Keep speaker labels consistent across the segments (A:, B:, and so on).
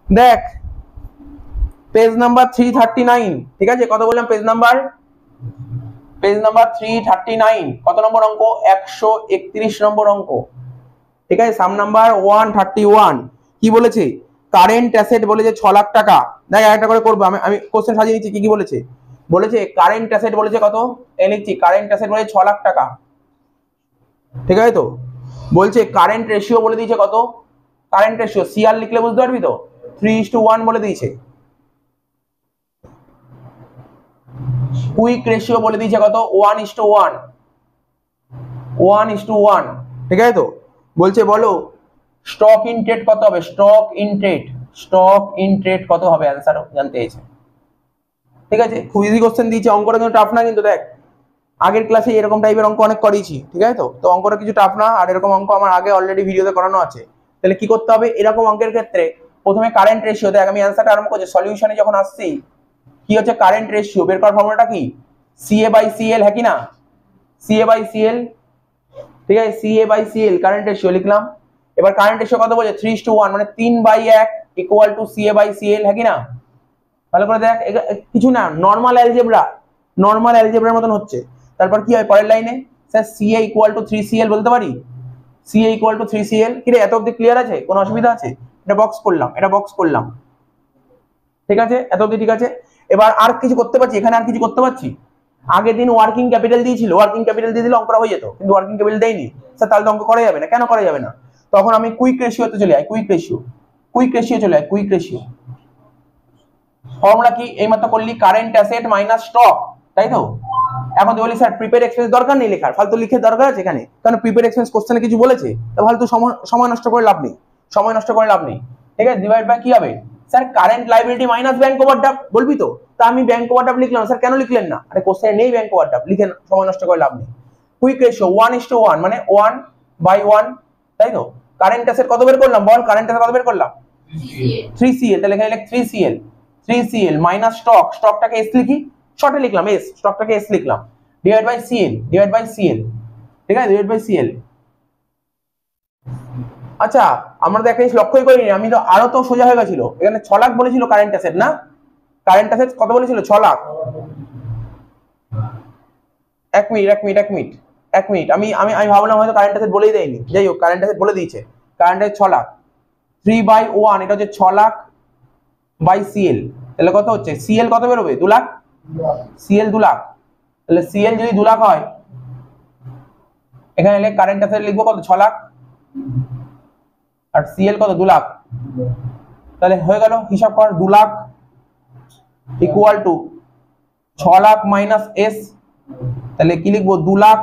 A: দেখ page number 339, ঠিক আছে? কত বললাম? পেজ নাম্বার 339, কত নম্বর অঙ্ক? 131 নম্বর অঙ্ক, ঠিক আছে? সাম নাম্বার 131 কি বলেছে? কারেন্ট অ্যাসেট বলেছে 6 লাখ টাকা। দেখ একটা করে করবো, আমি কোশ্চেন সাজিয়ে নিচ্ছি। কি কি বলেছে? বলেছে কারেন্ট অ্যাসেট বলেছে কত, এই লিখছি, কারেন্ট অ্যাসেট বলেছে 6 লাখ টাকা, ঠিক আছে? তো বলছে কারেন্ট রেশিও বলে দিয়েছে কত, কারেন্ট রেশিও সিআর লিখলে বুঝতে পারবি তো, 3:1 বলে দিয়েছে। কুইক রেশিও বলে দিয়েছে কত, 1:1, 1:1, ঠিক আছে? তো বলছে বলো স্টক ইন ট্রেড কত হবে, স্টক ইন ট্রেড কত হবে, অ্যান্সার জানতে চাইছে, ঠিক আছে? খুব ইজি কোশ্চেন দিয়েছে, অঙ্কটা কিন্তু টাফ না, কিন্তু দেখ আগের ক্লাসে এরকম টাইপের অঙ্ক অনেক করিয়েছি, ঠিক আছে? তো অঙ্কটা কিছু টাফ না, আর এরকম অঙ্ক আমার আগে অলরেডি ভিডিওতে করানো আছে। তাহলে কি করতে হবে এরকম অঙ্কের ক্ষেত্রে? প্রথমে কারেন্ট রেশিও, দেখ আমি অ্যান্সারটা আরম্ভ করছি, সলিউশনে যখন আসছি কি হচ্ছে, কারেন্ট রেশিও বের করার ফর্মুলাটা কি, CA/CL, হ্যাঁ কি না? CA/CL, ঠিক আছে? CA/CL কারেন্ট রেশিও লিখলাম। এবার কারেন্ট রেশিও কত বলছে, 3:1, মানে 3/1 ইকুয়াল টু CA/CL, হ্যাঁ কি না? ভালো করে দেখ, কিছু না, নর্মাল অ্যালজেব্রার মতন হচ্ছে। তারপর কি হয় পরের লাইনে, sir CA equal to 3CL বলতে পারি, CA ইকুয়াল টু 3CL। কি রে, এত অবধি ক্লিয়ার আছে? কোনো অসুবিধা আছে? এটা বক্স করলাম, ঠিক আছে? এত অবধি ঠিক আছে? এবার আর কিছু করতে পারছি এখানে, আর কিছু করতে পারছি? আগের দিন ওয়ার্কিং ক্যাপিটাল দিয়েছিল, ওয়ার্কিং ক্যাপিটাল দিয়ে দিলে অঙ্কটা হয়ে যেত, কিন্তু ওয়ার্কিং ক্যাপিটাল দেয়নি স্যার, তাহলে তো অঙ্ক করা যাবে না। কেন করা যাবে না? তখন আমি কুইক রেশিওতে চলে যাই, কুইক রেশিও ফর্মুলা কি, এইমাত্র করলি, কারেন্ট অ্যাসেট মাইনাস স্টক, তাই তো? এখন তুই বলি স্যার প্রিপেড এক্সপেন্স দরকার নেই লেখার, ফালতু লিখে দরকার আছে এখানে? কারণ প্রিপেড এক্সপেন্স কোশ্চেনে কিছু বলেছে, তো ফালতু সময় নষ্ট করে লাভ নেই, ঠিক আছে? ডিভাইড বাই কি হবে, sir current liability minus bank overdraft বলবি তো? তা আমি ব্যাংক ওভারড্রাফট লিখলাম, স্যার কেন লিখলেন না? আরে কোশ্চেনে নেই ব্যাংক ওভারড্রাফট, লিখে সময় নষ্ট করে লাভ নেই। কুইক রেশিও 1:1, মানে 1/1, তাই তো? কারেন্ট অ্যাসেট কত বের করলাম বল, কারেন্ট অ্যাসেট কত বের করলাম, 3CL, তাহলে এখানে লিখ 3CL মাইনাস স্টকটাকে S লিখি, শর্টে লিখলাম S, স্টকটাকে S লিখলাম, ডিভাইড বাই CL, ঠিক আছে? Divide by CL। আচ্ছা আমরা তো একটা জিনিস লক্ষ্যই করিনি, আমি তো আরো তো সোজা হয়ে গেছিল, এখানে 6 লাখ বলেছিল কারেন্ট অ্যাসেট, না? কারেন্ট অ্যাসেট কত বলেছিল, 6 লাখ। এক মিনিট, আমি ভাবলাম হয়তো কারেন্ট অ্যাসেট বলেই দেয়নি, যাই হোক কারেন্ট অ্যাসেট বলে দিয়েছে। কারেন্ট অ্যাসেট 6 লাখ, 3/1, এটা হচ্ছে 6 লাখ বাই CL, তাহলে কত হচ্ছে, CL কত বেরোবে, 2 লাখ, CL 2 লাখ। তাহলে CL যদি 2 লাখ হয়, এখানে কারেন্ট অ্যাসেট লিখবো কত, 6 লাখ, আর CL কত, 2 লাখ। তাহলে হয়ে গেল, হিসাব কর, 2 lakh equal to 6 lakh minus S, তাহলে কি লিখবো, 2 lakh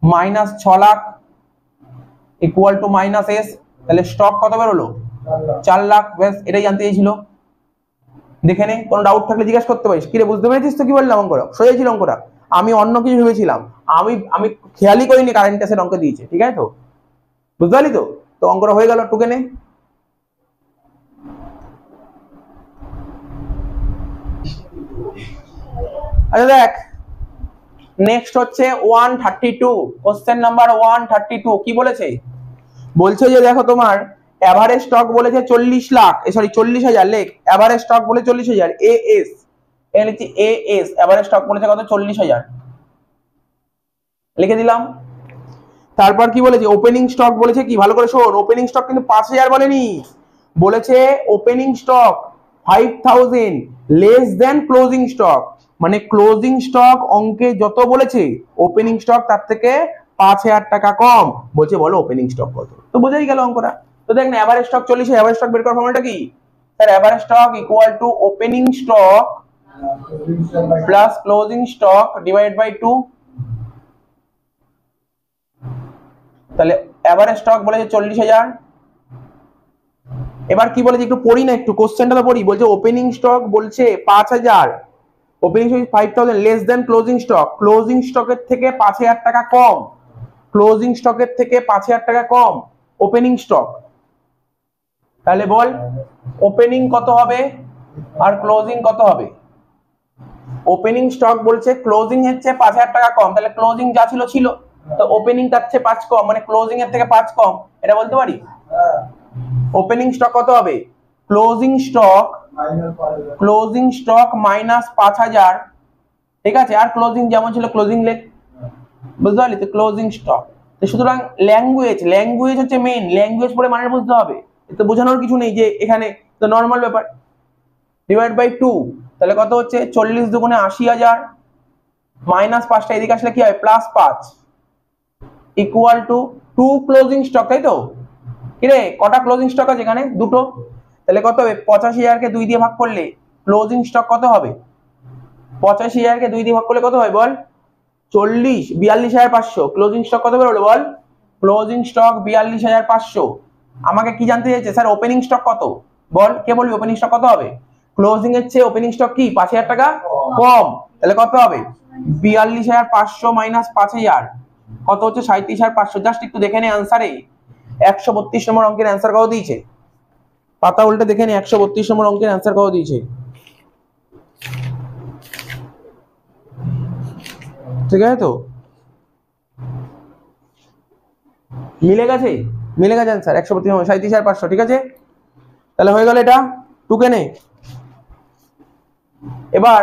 A: minus 6 lakh equal to minus S, তাহলে স্টক কত বেরোলো, 4 লাখ। ব্যাস, এটাই জানতে চাইছিল। দেখে নে, কোনো ডাউট থাকলে জিজ্ঞাসা করতে পারিস। কিরে বুঝতে পেরেছিস তো কি বললাম? অঙ্কটা সোজা ছিল, অঙ্কটা আমি অন্য কিছু ভেবেছিলাম, আমি খেয়ালই করিনি কারেন্ট অ্যাসেট অঙ্ক দিয়েছে, ঠিক আছে? তো বুঝতে পারলি তো? তো অঙ্কটা হয়ে গেল, টুকে নে। আচ্ছা দেখ, নেক্সট হচ্ছে 132, কোশ্চেন নাম্বার 132 কি বলেছে? বলছে যে দেখো তোমার এভারেজ স্টক বলেছে 40 লাখ, সরি 40,000, লেখ এভারেজ স্টক বলে 40,000, AS, এভারেজ স্টক বলেছে কত, 40,000, লিখে দিলাম। তারপর কি বলেছে, ওপেনিং স্টক বলেছে কি, ভালো করে শোন, ওপেনিং স্টক কিন্তু 5,000 বলেনি, বলেছে opening stock 5,000 less than closing stock, মানে ক্লোজিং স্টক অঙ্কে যত বলেছে ওপেনিং স্টক তার থেকে 5,000 টাকা কম, বলছে বলো ওপেনিং স্টক কত। তো বোঝাই গেল অঙ্কটা। তো দেখ না, এভারেজ স্টক 40, এভারেজ স্টক বের করার ফর্মুলাটা কি, sir average stock equal to opening stock plus closing stock divide by 2। তাহলে এভারেজ স্টক বলেছে 40,000, এবার কি বলেছে একটু পড়ি না, একটু কোশ্চেনটা তো পড়ি। বলছে ওপেনিং স্টক বলছে 5,000, opening stock 5,000 less than closing stock, closing স্টকের থেকে 5,000 টাকা কম, ক্লোজিং স্টকের থেকে 5,000 টাকা কম ওপেনিং স্টক। তাহলে বল ওপেনিং কত হবে আর ক্লোজিং কত হবে? ওপেনিং স্টক বলছে ক্লোজিং হচ্ছে 5,000 টাকা কম, তাহলে ক্লোজিং যা ছিল ছিল, তো ওপেনিং তার চেয়ে 5 কম, মানে ক্লোজিং এর থেকে 5 কম, এটা বলতে পারি। ওপেনিং স্টক কত হবে, ক্লোজিং স্টক মাইনাস 5000, ঠিক আছে, আর ক্লোজিং যেমন ছিল ক্লোজিং লেখ, বুঝতে পারলি তো, ক্লোজিং স্টক। তো সুতরাং ল্যাঙ্গুয়েজ হচ্ছে মেইন, ল্যাঙ্গুয়েজ পড়ে মানে বুঝতে হবে, তো বোঝানোর কিছু নেই যে এখানে, তো নর্মাল ব্যাপার, ডিভাইড বাই 2, তাহলে কত হচ্ছে 40 দুগুণে 80,000 মাইনাস 5টা এদিকে আসলে কি হয় plus 5 equal to 2 closing stock, তাই তো? কিরে কটা ক্লোজিং স্টক আছে এখানে? দুটো। তাহলে কত হবে 85,000কে 2 দিয়ে ভাগ করলে ক্লোজিং স্টক কত হবে? 85,000কে 2 দিয়ে ভাগ করলে কত হয় বল? 40, 42,500। ক্লোজিং স্টক কত বেরোলো বল? Closing stock 42,500। আমাকে কি জানতে চাইছে স্যার? ওপেনিং স্টক কত বল, কে বলবি ওপেনিং স্টক কত হবে? ক্লোজিং এর চেয়ে ওপেনিং স্টক কি 5,000 টাকা কম, তাহলে কত হবে 42,500 মাইনাস 5,000 কত হচ্ছে 37,500। জাস্ট একটু দেখে নে আনসারে 132 নম্বর অঙ্কের অ্যান্সার কত দিয়েছে, পাতা উল্টে দেখে নে 132 নম্বর অঙ্কের অ্যান্সার কত দিয়েছে, ঠিক আছে তো? মিলে গেছে অ্যান্সার 132 37,500, ঠিক আছে? তাহলে হয়ে গেল এটা, টুকে নে। এবার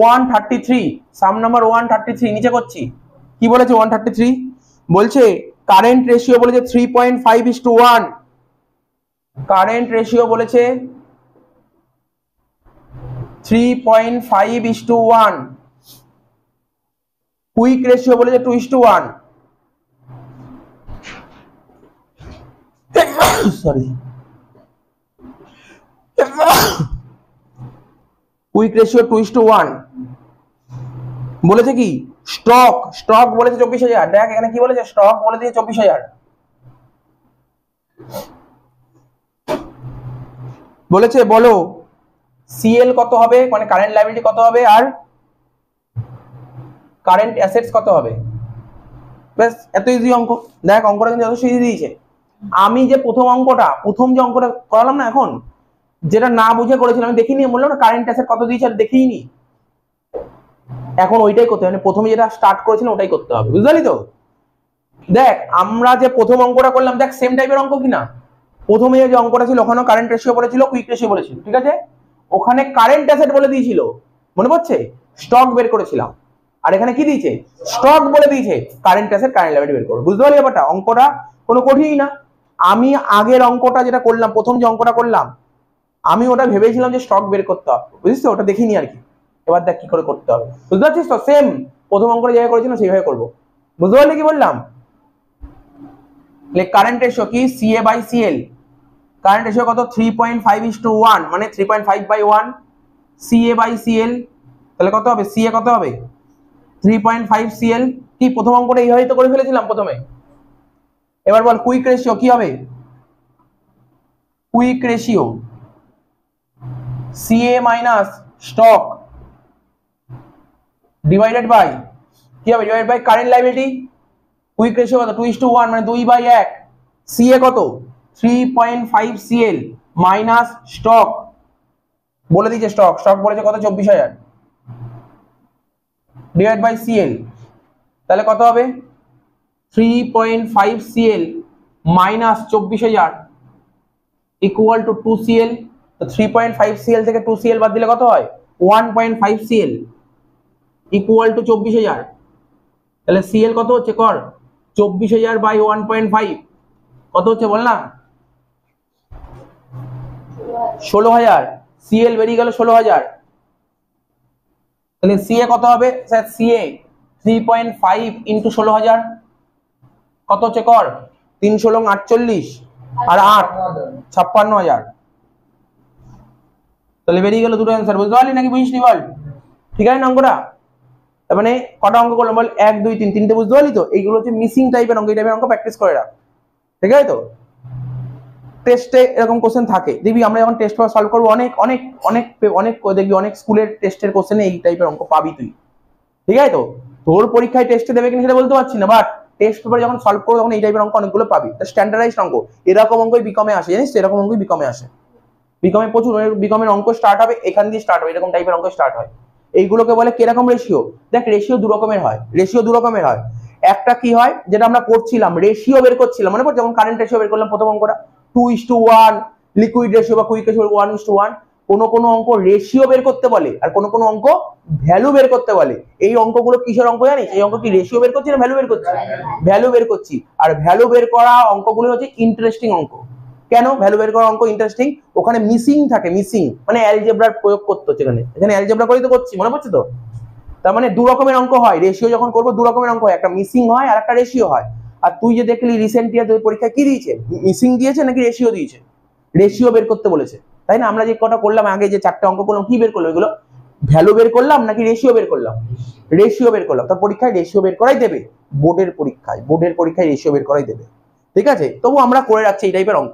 A: 133, সাম নাম্বার 133 নিচে করছি। কি বলেছে 133? বলছে কারেন্ট রেশিও বলেছে 3.5:1, কারেন্ট রেশিও বলেছে 3.5:1, কুইক রেশিও বলেছে 2:1, সরি, কুইক রেশিও 2:1 বলেছে। কি স্টক বলেছে 24,000। দেখ এখানে কি বলেছে, স্টক বলে দিয়ে 24,000 বলেছে। বলো সিএল কত হবে, মানে কারেন্ট লায়াবিলিটি কত হবে, আর কারেন্ট অ্যাসেটস কত হবে। ব্যাস এত ইজি অঙ্ক। দেখ অঙ্কটা কিন্তু যথেষ্ট ইজি দিয়েছে। আমি যে প্রথম যে অঙ্কটা করালাম না, এখন যেটা না বুঝে করেছিলাম, আমি দেখিনি, বললাম না কারেন্ট অ্যাসেট কত দিয়েছে, আর দেখিনি। এখন ওইটাই করতে হবে, মানে প্রথমে যেটা স্টার্ট করেছিলাম ওটাই করতে হবে, বুঝলি তো? দেখ আমরা যে প্রথম অঙ্কটা করলাম, দেখ সেম টাইপের অঙ্ক কিনা। প্রথমে যে অঙ্কটা ছিল ওখানে কারেন্ট রেশিও বলেছিল, কুইক রেশিও বলেছিল, ঠিক আছে? ওখানে কারেন্ট অ্যাসেট বলে দিয়েছিল, মনে পড়ছে? স্টক বের করেছিলাম। আর এখানে কি দিয়েছে, স্টক বলে দিয়েছে, কারেন্ট অ্যাসেট কারেন্ট লায়াবিলিটি বের করো। বুঝতে পারলি ব্যাপারটা? অঙ্কটা কোনো কঠিন না। আমি আগের অঙ্কটা যেটা করলাম, প্রথম যে অঙ্কটা করলাম, আমি ওটা ভেবেছিলাম যে স্টক বের করতে হবে, বুঝছিস তো? ওটা দেখিনি আর কি। এবার দেখ কি করে করতে হবে, বুঝতে পারছিস তো? সেম প্রথম অঙ্কটা যেভাবে করেছিলাম সেইভাবে করবো। বুঝতে পারলি কি বললাম? কারেন্ট রেশিও কি CA by CL, current ratio কত 3.5:1, মানে 3.5/1 সিএ বাই সিএল। তাহলে কত হবে, সিএ কত হবে 3.5 সিএল। কি প্রথম অঙ্কটা এইভাবেই তো করে ফেলেছিলাম প্রথমে। এবার বল কুইক রেশিও কি হবে, quick ratio CA minus stock divided by কি হবে, divided by current liability. Quick ratio কত 2:1, মানে 2/1। সিএ কত 3.5 সিএল মাইনাস স্টক বলে দিয়েছে, স্টক বলেছে কত 24,000 ডিভাইড বাই সিএল। তাহলে কত হবে 3.5 CL minus 24,000 equal to 2 CL. তো 3.5 সিএল থেকে 2 সিএল বাদ দিলে কত হয় 1.5 সিএল ইকুয়াল টু 24,000। তাহলে সিএল কত হচ্ছে কর 24,000 বাই 1.5 কত হচ্ছে বল না, 16,000। সিএল বেরিয়ে গেল 16,000। তাহলে সিএ কত হবে স্যার, সিএ 3.5 ইন্টু 16,000 কত হচ্ছে কর 3 48 আর 8 56,000। তাহলে বেরিয়ে গেল দুটো অ্যান্সার। বুঝতে পারলি নাকি বুঝিসনি বল? ঠিক আছে না অঙ্কটা? তার মানে কটা অঙ্ক করলাম বল, 1 2 3, তিনটে। বুঝতে পারলি তো? এইগুলো হচ্ছে মিসিং টাইপের অঙ্ক, এই টাইপের অঙ্ক প্র্যাকটিস করে রাখ, ঠিক আছে তো? টেস্টে এরকম কোশ্চেন থাকে, দেখবি আমরা যখন টেস্ট পেপার সলভ করবো অনেক অনেক অনেক অনেক দেখবি অনেক স্কুলের টেস্টের কোশ্চেনে এই টাইপের অঙ্ক পাবি তুই, ঠিক আছে তো? তোর পরীক্ষায় টেস্টে দেবে কিনা সেটা বলতে পারছি না, বাট টেস্ট পেপারে যখন সলভ করবো তখন এই টাইপের অঙ্ক অনেকগুলো পাবি। স্ট্যান্ডার্ডাইজড অঙ্ক, এরকম অঙ্কই বিকমে আসে, জানিস তো? এরকম অঙ্কই বিকমে আসে। বিকমে প্রচুর, বিকমের অঙ্ক স্টার্ট হবে এখান দিয়ে স্টার্ট হবে, এরকম টাইপের অঙ্ক স্টার্ট হয়। এইগুলোকে বলে কিরকম রেশিও। দেখ রেশিও দু রকমের হয়। একটা কি হয় যেটা আমরা করছিলাম, রেশিও বের করছিলাম, মনে পড়ছে? যেমন কারেন্ট রেশিও বের করলাম প্রথম অঙ্কটা 2:1, লিকুইড রেশিও বা কুইক রেশিও 1:1। কোনো অঙ্ক রেশিও বের করতে বলে আর কোনো অঙ্ক ভ্যালু বের করতে বলে। এই অঙ্কগুলো কিসের অঙ্ক জানিস? এই অঙ্ক কি রেশিও বের করছি না ভ্যালু বের করছি? ভ্যালু বের করছি। আর ভ্যালু বের করা অঙ্কগুলো হচ্ছে ইন্টারেস্টিং অঙ্ক। কেন ভ্যালু বের করা অঙ্ক ইন্টারেস্টিং? ওখানে মিসিং থাকে, মিসিং মানে অ্যালজেব্রার প্রয়োগ করতে হচ্ছে। এখানে অ্যালজেব্রা করেই তো করছি, মনে পড়ছে তো? তার মানে দু রকমের অঙ্ক হয়, রেশিও যখন করবো দু রকমের অঙ্ক হয়, একটা মিসিং হয় আর একটা রেশিও হয়। আর তুই যে দেখলি রিসেন্ট ইয়ার তোর পরীক্ষা কি দিয়েছে, মিসিং দিয়েছে নাকি রেশিও দিয়েছে? রেশিও বের করতে বলেছে, তাই না? আমরা যে কটা করলাম আগে, যে 4টা অঙ্ক করলাম, কি বের করলো এগুলো? ভ্যালু বের করলাম নাকি রেশিও বের করলাম? রেশিও বের করলাম। তার পরীক্ষায় রেশিও বের করাই দেবে, বোর্ডের পরীক্ষায় রেশিও বের করাই দেবে। ঠিক আছে, তবু আমরা করে রাখছি এই টাইপের অঙ্ক।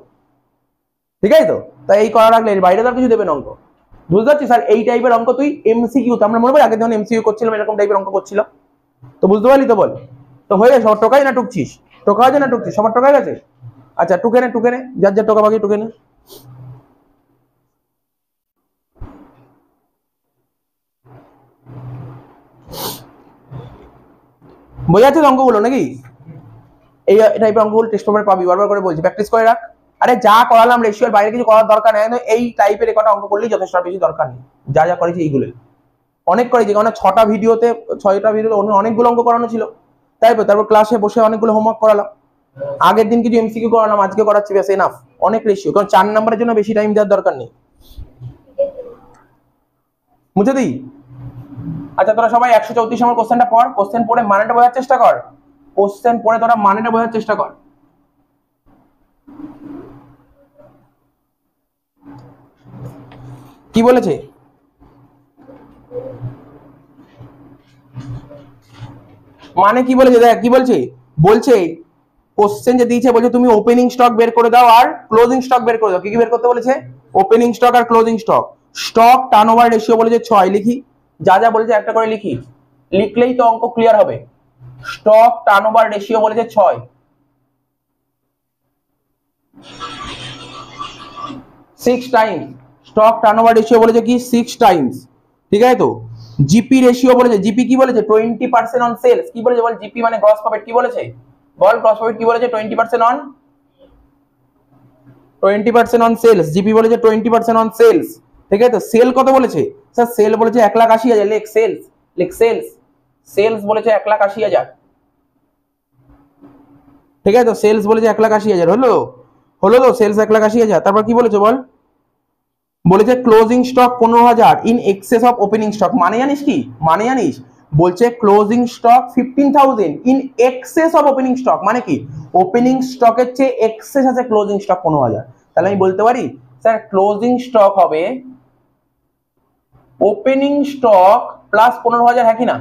A: ঠিক আছে তো? তাই এই করা রাখলে এর বাইরে তো কিছু দেবেন অঙ্ক, বুঝতে পারছিস? স্যার এই টাইপের অঙ্ক তুই এমসিকিউ, তো আমরা মনে করি আগে যখন এমসিকিউ করছিলাম এরকম টাইপের অঙ্ক করছিলাম, তো বুঝতে পারলি তো? বল তো হয়ে যায়। সবার টোকাই না টুকছিস? টোকা আছে না টুকছিস? সবার টোকা গেছে? আচ্ছা টুকে নে, যার যার টোকা বাকি টুকে নে। বোঝা যাচ্ছে অঙ্কগুলো নাকি? এই টাইপের অঙ্কগুলো টেস্ট পেপারে পাবি, বারবার করে বলছি প্র্যাকটিস করে রাখ। আরে যা করালাম রেশিওর বাইরে কিছু করার দরকার নেই, এই টাইপের একটা অঙ্ক করলেই যথেষ্ট, বেশি দরকার নেই। যা যা করেছি এইগুলোই অনেক করেছি, কারণ 6টা ভিডিওতে অনেকগুলো অঙ্ক করানো ছিল, তাই তো? তারপর ক্লাসে বসে অনেকগুলো হোমওয়ার্ক করালাম, আগের দিন কিছু এমসিকিউ করালাম, আজকে করাচ্ছি, ব্যাস এনাফ। অনেক রেশিও, কারণ 4 নম্বরের জন্য বেশি টাইম দেওয়ার দরকার নেই। মুছে দিই? আচ্ছা তোরা সবাই 134 নম্বর কোশ্চেনটা পড়, কোশ্চেন পড়ে মানেটা বোঝার চেষ্টা কর, কোশ্চেন পড়ে তোরা মানেটা বোঝার চেষ্টা কর। কি বলেছে? মানে কি বলেছে দেখ, কি বলছে? বলছে কোশ্চেন যে দিয়েছে, বলছে তুমি ওপেনিং স্টক বের করে দাও আর ক্লোজিং স্টক বের করে দাও। কি কি বের করতে বলেছে? ওপেনিং স্টক আর closing stock. Stock turnover ratio বলেছে 6, লিখি। যা যা বলেছে একটা করে লিখি, লিখলেই তো অঙ্ক ক্লিয়ার হবে। স্টক টার্নওভার রেশিও বলেছে 6, 6 টাইমস। স্টক টার্নওভার রেশিও বলেছে কি 6 টাইমস, ঠিক আছে তো? জিপি রেশিও বলেছে, জিপি কি বলেছে? 20% অন সেলস। কি বলেছে বল? জিপি মানে গ্রস প্রফিট। কি বলেছে বল? গ্রস প্রফিট কি বলেছে? 20% অন 20% অন সেলস। জিপি বলেছে 20% অন সেলস, ঠিক আছে তো? সেল কত বলেছে? স্যার সেল বলেছে 1,80,000। লেখ সেলস, লেখ সেলস। সেলস বলেছে 1,80,000, ঠিক আছে তো? সেলস বলেছে 1,80,000। হলো তো সেলস 1,80,000। তারপর কি বলেছে বল? বলেছে closing stock 15,000 in access of opening stock. মানে জানিস কি মানে? জানিস বলছে closing stock 15,000 in access of opening stock. মানে কি? ওপেনিং স্টকের চেয়ে এক্সেস আছে ক্লোজিং স্টক 15,000। তাহলে আমি বলতে পারি স্যার ক্লোজিং স্টক হবে ওপেনিং স্টক প্লাস 15,000, হ্যাঁ কি না?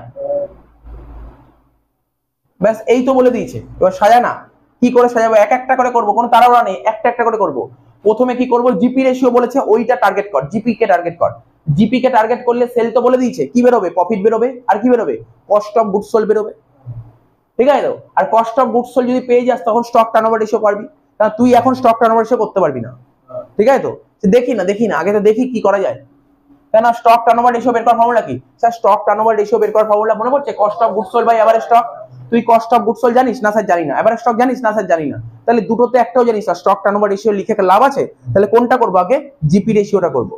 A: ব্যাস এই তো বলে দিয়েছে। এবার সাজা না, কি করে সাজাবো? এক একটা করে করবো, কোনো তাড়াহুড়া নেই, একটা একটা করে করবো। প্রথমে কি করবো? জিপি রেশিও বলেছে, ওইটা টার্গেট কর, জিপি কে টার্গেট কর। জিপি কে টার্গেট করলে সেল তো বলে দিয়েছে, কি বেরোবে? প্রফিট বেরোবে। আর কি বেরোবে? কস্ট অফ গুডস সোল্ড বেরোবে, ঠিক আছে তো? আর কস্ট অফ গুডস সোল্ড যদি পেয়ে যাস তখন স্টক টার্নওভার রেশিও পারবি। কারণ তুই এখন স্টক টার্নওভার রেশিও করতে পারবি না, ঠিক আছে তো? দেখি না আগে তো দেখি কি করা যায়। কেন? স্টক টার্নওভার রেশিও বের করার ফর্মুলা কি? স্যার স্টক টার্নওভার রেশিও বের করার ফর্মুলা মনে পড়ছে? Cost of goods sold by average stock. তুই কস্ট অফ গুডস সোল্ড জানিস? না স্যার জানি না। এভারেজ স্টক জানিস? না স্যার জানি না। তাহলে দুটোতে একটাও জানিস না, স্টক টার্নওভার রেশিও লিখে লাভ আছে? তাহলে কোনটা করবো আগে? জিপি রেশিওটা করবো,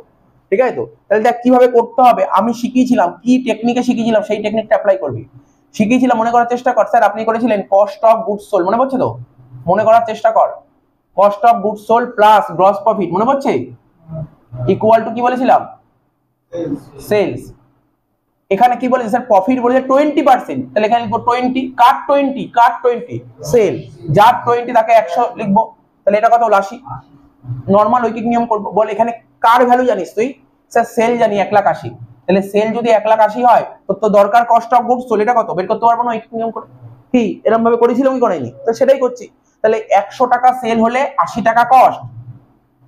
A: ঠিক আছে তো? তাহলে দেখ কিভাবে করতে হবে, আমি শিখিয়েছিলাম, কি টেকনিকে শিখিয়েছিলাম সেই টেকনিকটা অ্যাপ্লাই করবি। শিখিয়েছিলাম, মনে করার চেষ্টা কর। স্যার আপনি করেছিলেন কস্ট অফ গুডস সোল্ড, মনে পড়ছে তো? মনে করার চেষ্টা কর। Cost of goods sold plus gross profit, মনে পড়ছে? ইকুয়াল টু কি বলেছিলাম? সেলস। এখানে কি বলেছে স্যার? প্রফিট বলেছে 20%, তাহলে এখানে লিখবো 20 কাট 20 সেল। যার 20 তাকে 100 লিখবো। তাহলে এটা কত হলো? 80। নরমাল ঐকিক নিয়ম করবো। বল এখানে কার ভ্যালু জানিস তুই? স্যার সেল জানি 1,80,000। তাহলে সেল যদি 1,80,000 হয় তো দরকার কস্ট অফ গুডস সোল্ড, এটা কত বের করতে পারবো না ঐকিক নিয়ম করে? কি এরকম ভাবে করেছিলাম কি করাইনি? তো সেটাই করছি। তাহলে 100 টাকা সেল হলে 80 টাকা কস্ট,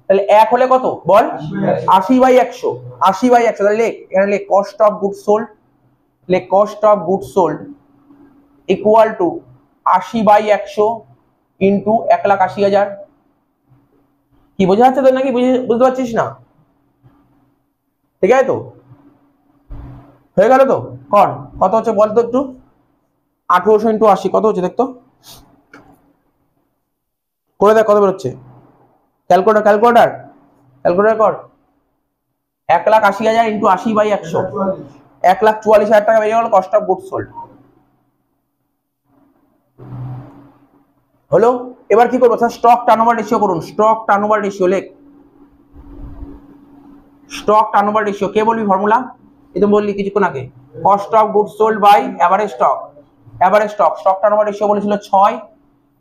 A: তাহলে এক হলে কত বল? 80/100, 80/100। তাহলে লেখ এখানে, লেখ কস্ট অফ গুডস সোল্ড, লেখ cost of goods sold equal to 80/100 into 1,80,000। কি বোঝা যাচ্ছে তো নাকি? বুঝতে পারছিস না? ঠিক আছে তো? হয়ে গেল তো? কর কত হচ্ছে বল তো একটু? 1800 ইন্টু 80 কত হচ্ছে দেখতো? করে দেখ কত বেরোচ্ছে। ক্যালকুলেটার ক্যালকুলেটর কর। 1,80,000 ইন্টু 80/100, 1,44,000 টাকা বেরিয়ে গেল কস্ট অফ গুডস সোল্ড। হলো। এবার কি করবো স্যার, স্টক টার্নওভার রেশিও করুন। স্টক টার্নওভার রেশিও লেখ, স্টক টার্নওভার রেশিও। কে বলবি ফর্মুলা? এই তো বললি কিছুক্ষণ আগে, cost of goods sold by average stock. Average stock, stock turnover ratio বলেছিল 6,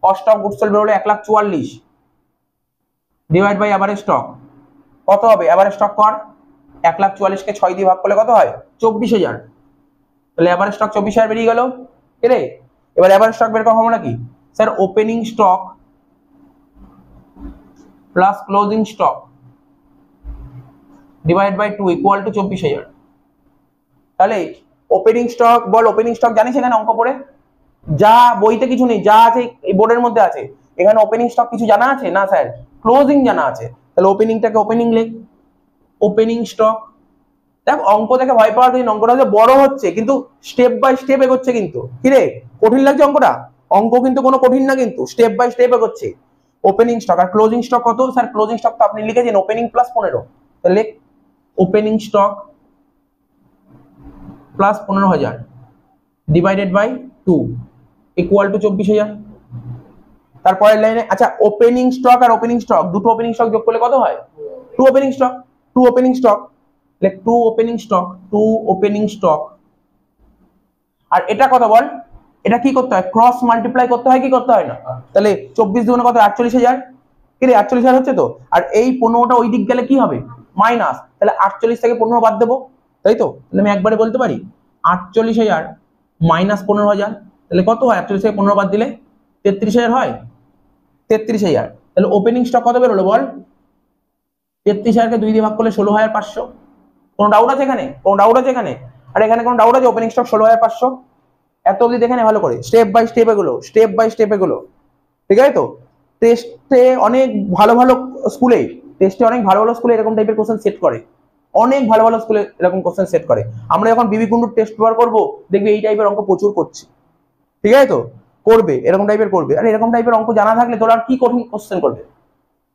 A: কস্ট অফ গুডস সোল্ড বেরোলো 1,44,000 ডিভাইড বাই এভারেজ স্টক। কত হবে? এভারেজ স্টক কর, 1,44,000 কে 6 দিয়ে ভাগ করলে কত হয়? 24,000। তাহলে এভারেজ স্টক 24,000 বেরিয়ে গেল। রে এবার এভারেজ স্টক বের করা ফর্মুলা কি sir? Opening stock plus closing stock divide by 2 equal to 24,000। তাহলে ওপেনিং স্টক বল, ওপেনিং স্টক জানিস এখানে অঙ্ক পড়ে যা বইতে কিছু নেই, যা আছে এই বোর্ডের মধ্যে আছে। এখানে ওপেনিং স্টক কিছু জানা আছে না স্যার? ক্লোজিং জানা আছে। তাহলে ওপেনিংটাকে ওপেনিং লেখ, ওপেনিং স্টক। দেখ অঙ্ক দেখে ভয় পাওয়ার কিছু, অঙ্কটা যে বড় হচ্ছে কিন্তু স্টেপ বাই স্টেপ এগোচ্ছে। কিন্তু কি রে কঠিন লাগছে অঙ্কটা? অঙ্ক কিন্তু কোনো কঠিন না, কিন্তু স্টেপ বাই স্টেপ এগোচ্ছে। ওপেনিং স্টক আর ক্লোজিং স্টক কত স্যার? ক্লোজিং স্টক তো আপনি লিখেছেন ওপেনিং প্লাস 15। তাহলে opening stock plus 15,000 divided by 2 equal to 24,000। তারপরের লাইনে আচ্ছা, ওপেনিং স্টক আর ওপেনিং স্টক, দুটো ওপেনিং স্টক যোগ করলে কত হয়? 2 opening stock. 2 opening stock, like 2 opening stock, 2 opening stock. আর এটা কত বল? এটা কি করতে হয়? ক্রস মাল্টিপ্লাই করতে হয় কি করতে হয় না? তাহলে 24 দুগুণে কত? 48,000। কি রে 48,000 হচ্ছে তো। আর এই 15টা ওই দিক গেলে কি হবে? মাইনাস। তাহলে 48 থেকে 15 বাদ দেবো, তাই তো? তাহলে আমি একবারে বলতে পারি 48,000 মাইনাস 15,000। তাহলে কত হয়? 48 থেকে 15 বাদ দিলে 33,000 হয়। 33,000। তাহলে ওপেনিং স্টক কত বেরোলো বল? 33,000 কে 2 দিয়ে ভাগ করলে 16,500। কোনো ডাউট আছে এখানে? কোনো ডাউট আছে এখানে? আর এখানে কোনো ডাউট আছে? Opening stock 16,500। এত অবধি দেখে নে ভালো করে, স্টেপ বাই স্টেপ এগুলো, স্টেপ বাই স্টেপ এগুলো। ঠিক আছে তো? টেস্টে অনেক ভালো ভালো স্কুলে, টেস্টে অনেক ভালো ভালো স্কুলে এরকম টাইপের কোশ্চেন সেট করে। অনেক ভালো ভালো স্কুলে এরকম কোশ্চেন সেট করে। আমরা যখন বিবি কুন্ডুর টেস্ট পেপার করবো দেখবি এই টাইপের অঙ্ক প্রচুর করছে। ঠিক আছে তো? করবে, এরকম টাইপের করবে। আর এরকম টাইপের অঙ্ক জানা থাকলে তোরা আর কি কঠিন কোশ্চেন করবে?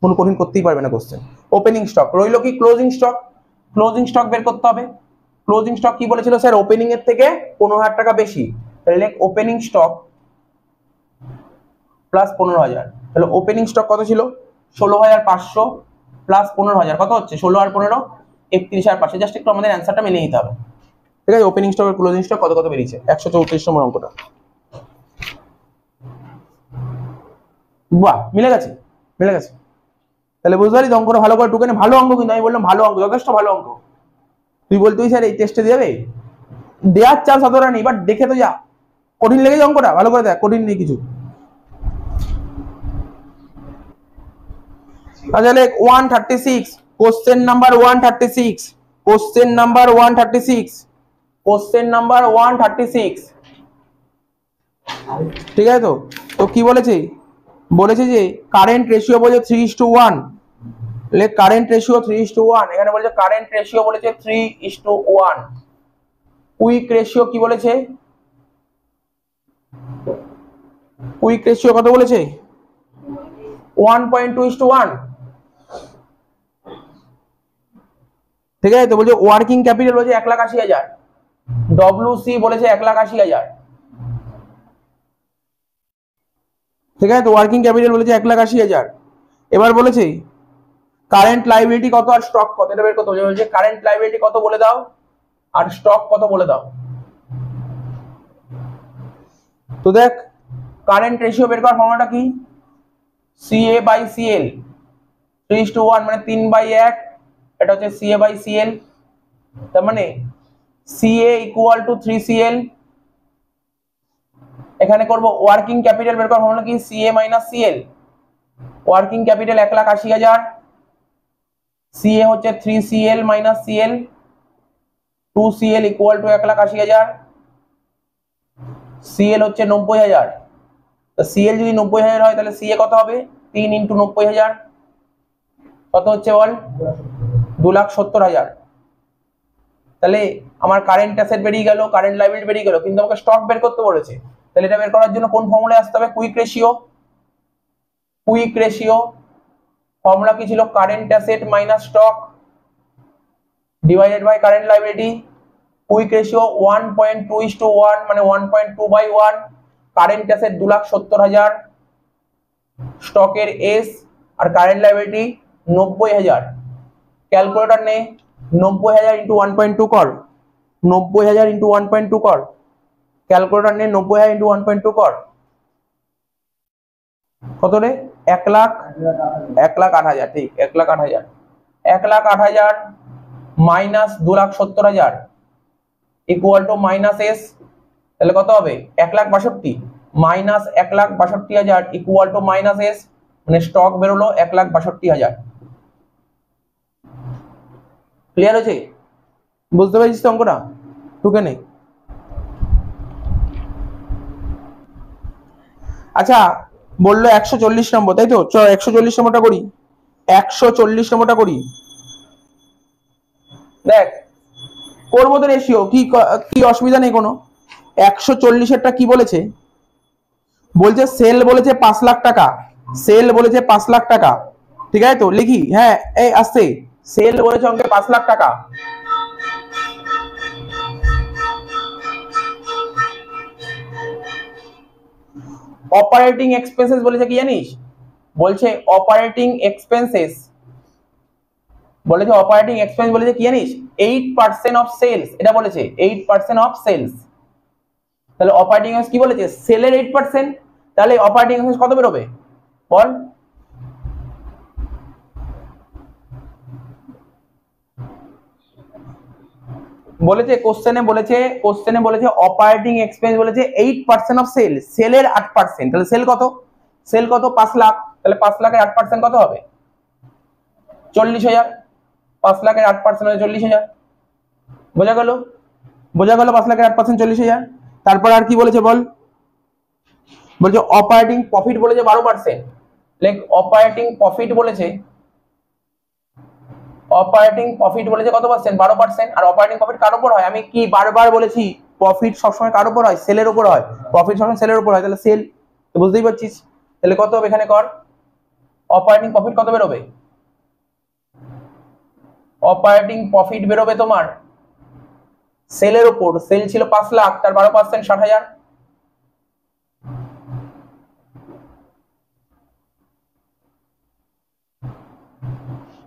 A: কোনো কঠিন করতেই পারবে না কোশ্চেন। ওপেনিং স্টক রইলো কি? Closing stock. ক্লোজিং স্টক বের করতে হবে। ক্লোজিং স্টক কি বলেছিল স্যার? ওপেনিং এর থেকে 15,000 টাকা বেশি। তাহলে ওপেনিং স্টক প্লাস 15,000। তাহলে ওপেনিং স্টক কত ছিল? 16,500 প্লাস 15,000 কত হচ্ছে? 16 আর 15 31,500। জাস্ট একটু আমাদের অ্যান্সারটা মিলিয়ে নিতে হবে। ঠিক আছে? ওপেনিং স্টক আর ক্লোজিং স্টক কত কত বেরিয়েছে? 134 নম্বর অঙ্কটা। বাহ, মিলে গেছে, মিলে গেছে। তাহলে বুঝতে পারি অঙ্কটা ভালো করে টুকেনে। ভালো অঙ্ক কিন্তু, আমি বললাম ভালো অঙ্ক, যথেষ্ট ভালো অঙ্ক। তুই বলতেই স্যার এই টেস্টে দেবে, দেওয়ার চান্স অতটা নেই, বাট দেখে তো যা। কঠিন লেগেছে অঙ্কটা? ভালো করে দেখ, কঠিন নেই কিছু। তাহলে 136, question number 136, question number 136, question number 136। ঠিক আছে তো? তো কি বলেছে? বলেছে যে কারেন্ট রেশিও বলেছে 3:1। Current ratio 3:1। এখানে বলেছে কারেন্ট রেশিও বলেছে 3:1। কুইক রেশিও কি বলেছে? কুইক রেশিও কত বলেছে? 1.2:1। ঠিক আছে তো? বলছে ওয়ার্কিং ক্যাপিটাল বলেছে 1,80,000, ডব্লিউসি বলেছে 1,80,000। ঠিক আছে তো? ওয়ার্কিং ক্যাপিটাল বলেছে 1,80,000। এবার বলেছে কারেন্ট লাইবিলিটি কত আর স্টক কত, এটা বের করতে বলছে। কারেন্ট লাইবিলিটি কত বলে দাও আর স্টক কত বলে দাও। তো দেখ কারেন্ট রেশিও বের করার ফর্মুলাটা কি? CA বাই CL 3:1, মানে 3/1। এটা হচ্ছে CA বাই CL। তার মানে CA ইকুয়াল টু 3CL। এখানে করব ওয়ার্কিং ক্যাপিটাল বের করার ফর্মুলা কি? CA minus CL। Working capital 1,80,000, CA হচ্ছে 3CL minus CL, 2CL equal to 1,80,000। CL হচ্ছে 90,000। তো CL যদি 90,000 হয় তাহলে CA কত হবে? 3 × 90,000 কত হচ্ছে বল? 2,70,000। তাহলে আমার কারেন্ট অ্যাসেট বেরিয়ে গেল, কারেন্ট লাইবিলিটি বেরিয়ে গেল, কিন্তু আমাকে স্টক বের করতে বলেছে। তাহলে এটা বের করার জন্য কোন ফর্মুলায় আসতে হবে? Quick ratio. Quick ratio formula কি ছিল? Current asset minus stock divided by current liability. Quick ratio 1.2:1 মানে 1.2/1। কারেন্ট অ্যাসেট 2,70,000, স্টকের এস আর কারেন্ট লাইবিলিটি 90,000। ক্যালকুলেটর নে, 90,000 ইন্টু 1.2 কর, 90,000 ইন্টু 1.2 কর, ক্যালকুলেটর নে, 90,000 ইন্টু 1.2 কর, কত রে? 1,08,000। ঠিক, 1,08,000। 1,08,000 minus 2,70,000 equal to minus S, তাহলে কত হবে? 1,62,000 minus 1,62,000 equal to minus S, মানে স্টক বেরোলো 1,62,000। ক্লিয়ার হয়েছে? বুঝতে পেরেছিস তো অঙ্কটা? টুকে নেই। আচ্ছা বললো 140 নম্বর, তাই তো? চল 140 নম্বরটা করি, 140 নম্বরটা করি। দেখ করবো তো রেশিও, কি অসুবিধা নেই কোনো। 140-এরটা কি বলেছে? বলছে সেল বলেছে 5 লাখ টাকা, সেল বলেছে 5 লাখ টাকা, ঠিক আছে তো? লিখি, হ্যাঁ এই আসছে, সেল বলেছে অঙ্কে 5 লাখ টাকা। অপারেটিং এক্সপেন্সেস বলেছে কি জানিস? বলছে অপারেটিং এক্সপেন্সেস, বলেছে অপারেটিং এক্সপেন্স বলেছে কি জানিস? 8% অফ সেলস, এটা বলেছে 8% অফ সেলস। তাহলে অপারেটিং এক্সপেন্স কি বলেছে? সেলের 8%, তাহলে অপারেটিং এক্সপেন্স কত বেরোবে বল? বলেছে কোশ্চেনে বলেছে অপারেটিং এক্সপেন্স বলেছে 8% অফ সেল, সেলের 8%। তাহলে সেল কত? সেল কত? 5 লাখ। তাহলে 5 লাখের 8% কত হবে? 40,000। 5 লাখের 8% হচ্ছে 40,000। বোঝা গেল? 5 লাখের 8% 40,000। তারপর আর কি বলেছে বল? বলছে অপারেটিং প্রফিট বলেছে 12%। লাইক অপারেটিং প্রফিট বলেছে কত পার্সেন্ট? 12%। আর অপারেটিং প্রফিট কার উপর হয়? আমি কি বারবার বলেছি, প্রফিট সবসময় কার উপর হয়? সেলের উপর হয়। প্রফিট সবসময় সেলের উপর হয়, তাহলে সেল, বুঝতেই পারছিস। তাহলে কত হবে এখানে কর, অপারেটিং প্রফিট কত বেরোবে? অপারেটিং প্রফিট বেরোবে তোমার সেলের উপর, সেল ছিল 5 লাখ, তার 12% 60,000।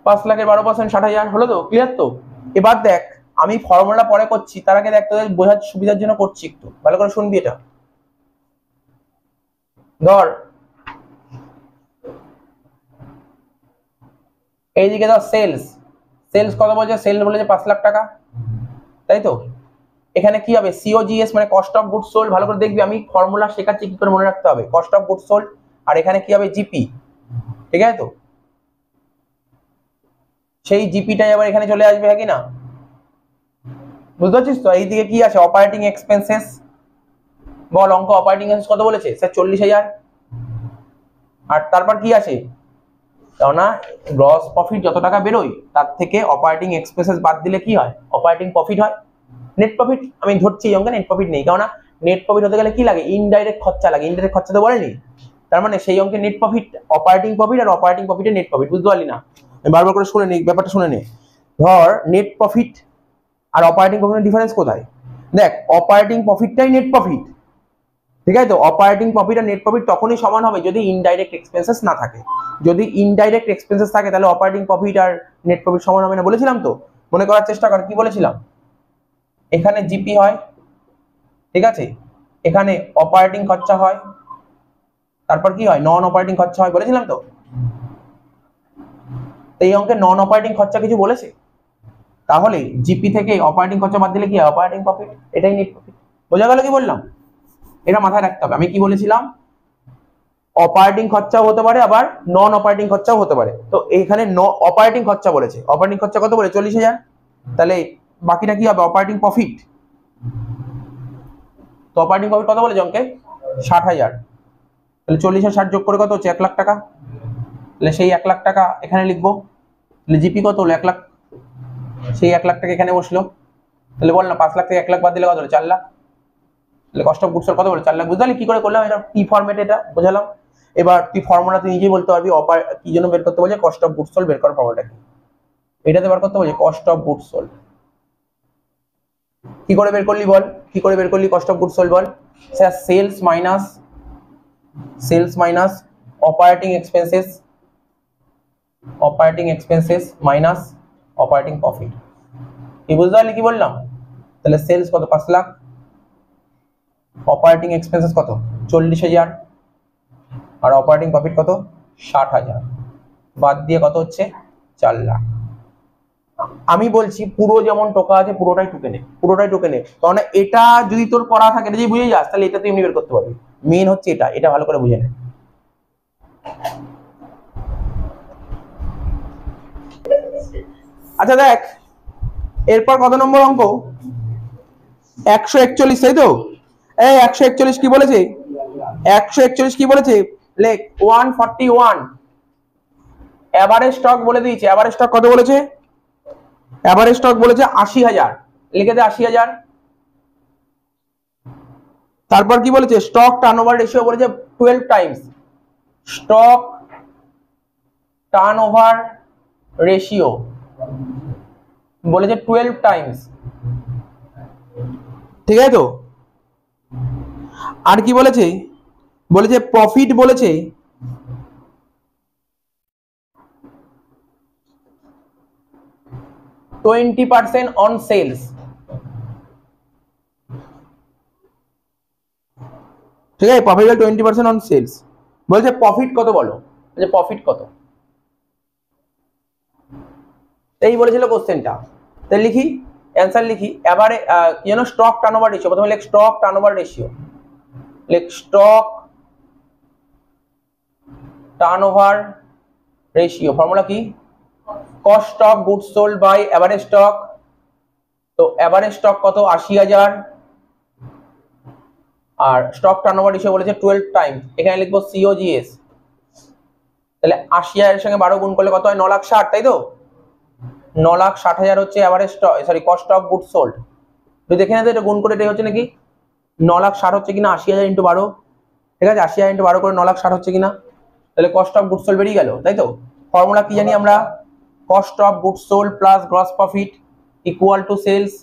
A: পাঁচ লাখের 12% 60,000 হলো তো? ক্লিয়ার তো? এবার দেখ আমি ফর্মুলা পরে করছি, তার আগে দেখ তোদের বোঝার সুবিধার জন্য করছি, একটু ভালো করে শুনবি। এটা ধর এইদিকে ধর সেলস, কত বলছে? সেল বলেছে 5 লাখ টাকা, তাই তো? এখানে কি হবে? সিওজিএস মানে কস্ট অফ গুডস সোল্ড। ভালো করে দেখবি, আমি ফর্মুলা শেখাচ্ছি কি করে মনে রাখতে হবে। কস্ট অফ গুডস সোল্ড, আর এখানে কি হবে? জিপি, ঠিক আছে তো? সেই জিপিটাই আবার এখানে চলে আসবে, হ্যাঁ কি না? বুঝতে পারছিস তো? এইদিকে কি আছে? Operating expenses. বল অঙ্ক অপারেটিং এক্সপেন্স কত বলেছে স্যার? 40,000। আর তারপর কি আছে? কেননা গ্রস প্রফিট যত টাকা বেরোয় তার থেকে অপারেটিং এক্সপেন্সেস বাদ দিলে কি হয়? অপারেটিং প্রফিট হয়। নেট প্রফিট আমি ধরছি, এই অঙ্কে নেট প্রফিট নেই, কেননা নেট প্রফিট হতে গেলে কি লাগে? ইনডাইরেক্ট খরচা লাগে। ইনডাইরেক্ট খরচা তো বলেনি, তার মানে সেই অঙ্কে নেট প্রফিট, অপারেটিং প্রফিট আর অপারেটিং প্রফিটের নেট প্রফিট। বুঝতে পারলি না? বারবার করে শুনে নি, ব্যাপারটা শুনে নে। ধর নেট প্রফিট আর অপারেটিং প্রফিটের ডিফারেন্স কোথায়? দেখ অপারেটিং প্রফিটটাই নেট প্রফিট, ঠিক আছে তো? অপারেটিং প্রফিট আর নেট প্রফিট তখনই সমান হবে যদি ইনডাইরেক্ট এক্সপেন্সেস না থাকে। যদি ইনডাইরেক্ট এক্সপেন্সেস থাকে তাহলে অপারেটিং প্রফিট আর নেট প্রফিট সমান হবে না, বলেছিলাম তো? মনে করার চেষ্টা কর কি বলেছিলাম। এখানে জিপি হয়, ঠিক আছে? এখানে অপারেটিং খরচা হয়, তারপর কি হয়? নন অপারেটিং খরচা হয়, বলেছিলাম তো? এই অঙ্কে নন অপারেটিং খরচা কিছু বলেছে? তাহলে জিপি থেকে অপারেটিং খরচা বাদ দিলে কি হয়? অপারেটিং প্রফিট, এটাই নেট প্রফিট। বোঝা গেল কি বললাম? এটা মাথায় রাখতে হবে। আমি কি বলেছিলাম? অপারেটিং খরচাও হতে পারে, আবার নন অপারেটিং খরচাও হতে পারে। তো এখানে অপারেটিং খরচা বলেছে, অপারেটিং খরচা কত বলে? 40,000। তাহলে বাকিটা কি হবে? Operating profit. তো অপারেটিং প্রফিট কত বলেছে অঙ্কে? 60,000। তাহলে 40 আর 60 যোগ করে কত হচ্ছে? 1 লাখ টাকা। তাহলে সেই 1 লাখ টাকা এখানে লিখবো। তাহলে জিপি কত হলো? 1 লাখ। সেই 1 লাখ টাকা এখানে বসলো। তাহলে বল না 5 লাখ থেকে 1 লাখ বাদ দিলে কত হলো? 4 লাখ। তাহলে কস্ট অফ গুডস কত বলে? 4 লাখ। বুঝতে পারলি কি করে করলাম? এটা কি ফরম্যাট, এটা বোঝালাম। এবার তুই ফর্মুলা তুই নিজেই বলতে পারবি, কি জন্য বের করতে বলছে, কস্ট অফ গুডস সোল্ড বের করার ফর্মুলাটা কি, এটাতে বের করতে বলছে কস্ট অফ গুডস সোল্ড। কি করে বের করলি বল, কি করে বের করলি কস্ট অফ গুডস সোল্ড বল, sir sales minus operating expenses minus operating profit. কি বুঝতে পারলি কি বললাম? তাহলে সেলস কত 5 লাখ, অপারেটিং এক্সপেন্সেস কত 40,000, আর অপারেটিং প্রফিট কত 60,000, বাদ দিয়ে কত হচ্ছে 4 লাখ। আমি বলছি পুরো যেমন টোকা আছে পুরোটাই টুকে নে, কারণ এটা যদি তোর করা থাকে, এটা যদি বুঝে যাস তাহলে এটা তুই এমনি বের করতে পারবি। মেন হচ্ছে এটা ভালো করে বুঝে নে। আচ্ছা দেখ এরপর কত নম্বর অঙ্ক, 141, তাই তো? এই 141 কি বলেছে, 141 কি বলেছে, লেখ 141 এভারেজ স্টক বলে দিয়েছে। এভারেজ স্টক কত বলেছে, এভারেজ স্টক বলেছে 80,000, লিখে দে 80,000। তারপর কি বলেছে, স্টক টার্নওভার রেশিও বলেছে 12 টাইমস, স্টক টার্নওভার রেশিও বলেছে 12 টাইমস, ঠিক আছে তো? আর কি বলেছে, বলেছে প্রফিট বলেছে 20% অন সেলস, ঠিক আছে? Profit 20% on sales. বলছে প্রফিট কত বলো, বলছে প্রফিট কত, এই বলেছিল কোশ্চেনটা। তাই লিখি অ্যান্সার লিখি, এবারে কি জানো, স্টক টার্নওভার রেশিও, প্রথমে লেখ স্টক টার্নওভার রেশিও, লেখ স্টক টার্নওভার রেশিও, ফর্মুলা কি, cost of goods sold by average stock. তো এভারেজ স্টক কত 80,000, আর স্টক টার্নওভার রেশিও বলেছে 12 টাইম, এখানে লিখবো COGS। তাহলে 80,000 এর সঙ্গে 12 গুণ করলে কত হয় 9,60,000, তাই তো? 9,60,000 হচ্ছে average stock, sorry cost of goods sold. তুই দেখে না তো এটা গুণ করে এটাই হচ্ছে নাকি 9,60,000 হচ্ছে কিনা, 80,000 ইন্টু 12, ঠিক আছে? 80,000 ইন্টু 12 করে 9,60,000 হচ্ছে কিনা, তাহলে কস্ট অফ গুডস সোল্ড বেরিয়ে গেল, তাই তো? ফর্মুলা কি জানি আমরা, cost of goods sold plus gross profit equal to sales,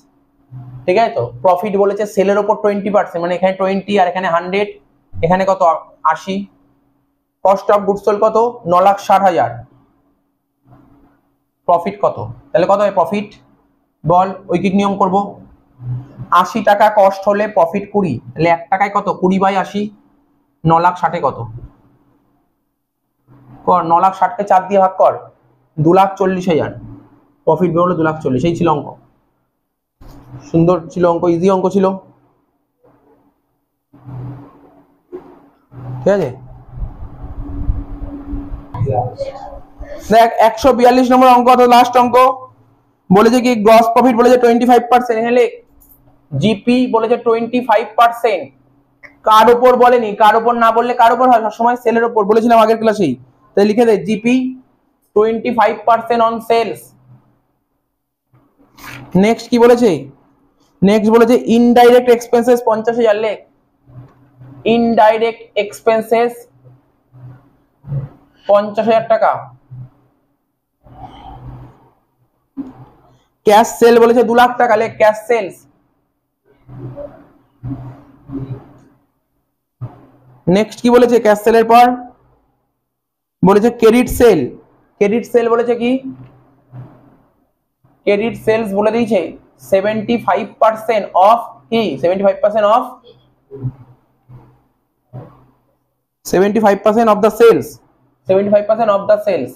A: ঠিক আছে তো? প্রফিট বলেছে সেলের উপর 20%, মানে এখানে 20 আর এখানে 100, এখানে কত 80, কস্ট অফ গুডস সোল্ড কত 9,60,000, প্রফিট কত, তাহলে কত হয় প্রফিট বল, ঐকিক নিয়ম করব, 80 টাকা কস্ট হলে প্রফিট 20, তাহলে 1 টাকায় কত 20/80, 9,60,000 কত কর, 9,60,000 কে 4 দিয়ে ভাগ কর, 2,40,000 প্রফিট বেরোলো 2,40,000। এই ছিল অঙ্ক, সুন্দর ছিল অঙ্ক, ইজি অঙ্ক ছিল, ঠিক আছে? দেখ 142 নম্বর অঙ্ক, অর্থাৎ লাস্ট অঙ্ক, বলেছে কি গ্রস প্রফিট বলেছে 25%, এখানে জিপি বলেছে 25%, কার উপর বলেনি, কার উপর না বললে কার উপর হয়, সবসময় সেলের উপর, বলেছিলাম আগের ক্লাসেই। তাই লিখে দে জিপি 25% অন সেলস। নেক্সট কি বলেছে, নেক্সট বলেছে ইনডাইরেক্ট এক্সপেন্সেস 50,000, লেখ ইনডাইরেক্ট এক্সপেন্সেস 50,000 টাকা। ক্যাশ সেল বলেছে 2 লাখ টাকা, লেখ ক্যাশ সেলস। নেক্সট কি বলেছে, ক্যাশ সেলের পর বলেছে ক্রেডিট সেল, ক্রেডিট সেল বলেছে কি, ক্রেডিট সেলস বলে দিয়েছে 75% অফ কি, 75% of 75% of the sales, 75% of the sales.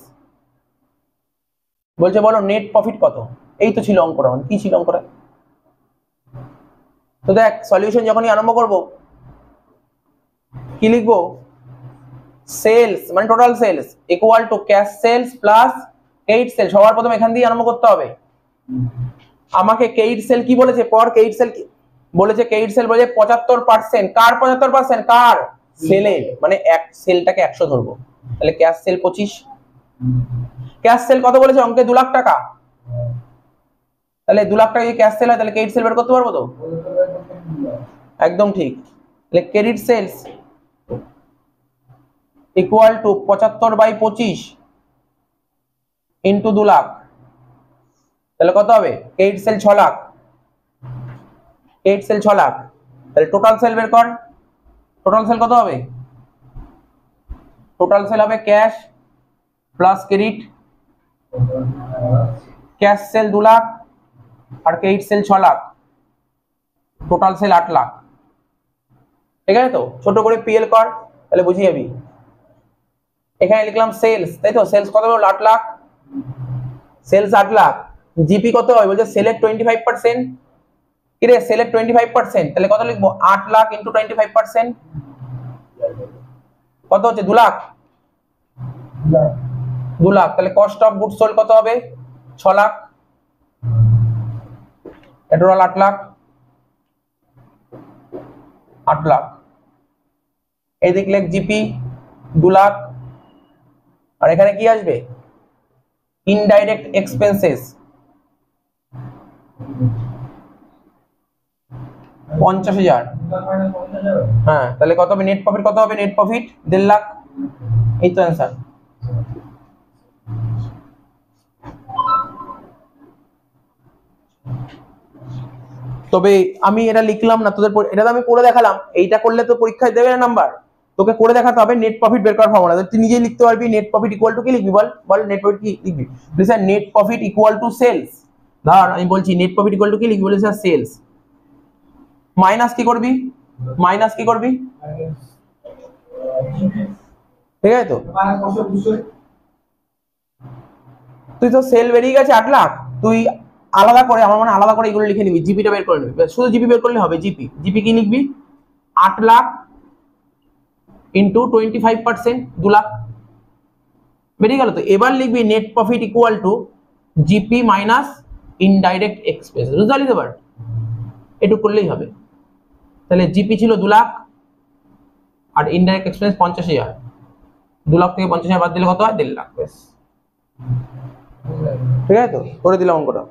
A: বলছে বলো নেট প্রফিট কত, এই তো ছিল অঙ্কটা, কি ছিল অঙ্কটা? তো দেখ সলিউশন যখনই আরম্ভ করব কি লিখবো, সেলস মানে total sales equal to cash sales plus credit sale. সবার প্রথমে এখান দিয়ে আরম্ভ করতে হবে। আমাকে ক্রেডিট সেল কি বলেছে, পর ক্রেডিট সেল বলেছে, ক্রেডিট সেল বলেছে 75%, কার 75%, কার সেলের, মানে এক সেলটাকে 100 ধরবো, তাহলে ক্যাশ সেল 25, ক্যাশ সেল কত বলেছে অঙ্কে 2 লাখ টাকা, তাহলে 2 লাখ টাকা যদি ক্যাশ সেল হয় তাহলে ক্রেডিট সেল বের করতে পারবো তো, একদম ঠিক। তাহলে credit sales equal to 75/25 into 2 lakh, তাহলে কত হবে? 8 সেল 6 লাখ, 8 সেল 6 লাখ, তাহলে টোটাল সেল বের কর। টোটাল সেল কত হবে? টোটাল সেল হবে cash plus credit, cash sale 2 lakh আর credit sale 6 lakh, total sale 8 lakh. ঠিক আছে তো? ছোট করে পিএল কর, তাহলে বুঝে যাবি। এখানে লিখলাম সেলস, তাই তো? সেলস কত হলো? 8 লাখ, সেলস 8 লাখ। জিপি কত হয়? বলছে সেলের 25%। কি রে, সেলের 25%, তাহলে কত লিখবো? 8 লাখ ইন্টু 25%, কত হচ্ছে? 2 লাখ। 2 লাখ, তাহলে কস্ট অফ গুডস সোল্ড কত হবে? 6 লাখ, টোটাল 8 লাখ, 8 লাখ। এই দেখলে জিপি 2 লাখ, আর এখানে কি আসবে? Indirect expenses 50,000। হ্যাঁ, তাহলে কত হবে? নেট প্রফিট কত হবে? Net profit 1.5 lakh. এই তো অ্যান্সার। তবে আমি এটা লিখলাম না তোদের, এটা তো আমি করে দেখালাম। এইটা করলে তো পরীক্ষায় দেবে না নাম্বার, তোকে করে দেখাতে হবে। নেট প্রফিট বের করার ফর্মুলা তুই নিজেই লিখতে পারবি। নেট প্রফিট ইকুয়াল টু কি লিখবি? বল বল, নেট প্রফিট কি লিখবি? Sir net profit equal to sales. ধর আমি বলছি নেট প্রফিট ইকুয়াল টু কি লিখবি? বলে স্যার সেলস মাইনাস কি করবি? মাইনাস কি করবি? ঠিক আছে তো? তুই তো সেল বেরিয়ে গেছে 8 লাখ, তুই আলাদা করে, আমার মানে আলাদা করে এগুলো লিখে নিবি, জিপিটা বের করে নিবি। শুধু জিপি বের করলে হবে। জিপি, জিপি কি লিখবি? 8 লাখ ইন্টু 25%, 2 লাখ বেরিয়ে গেল তো। এবার লিখবি net profit equal two GP minus indirect expense. বুঝতে পারলি তো? এটুকু করলেই হবে। তাহলে জিপি ছিল 2 লাখ আর ইনডাইরেক্ট এক্সপেন্স 50,000। 2 লাখ থেকে 50,000 বাদ দিলে কত হয়? 1.5 লাখ। বেশ, ঠিক আছে তো? করে দিলাম অঙ্কটা।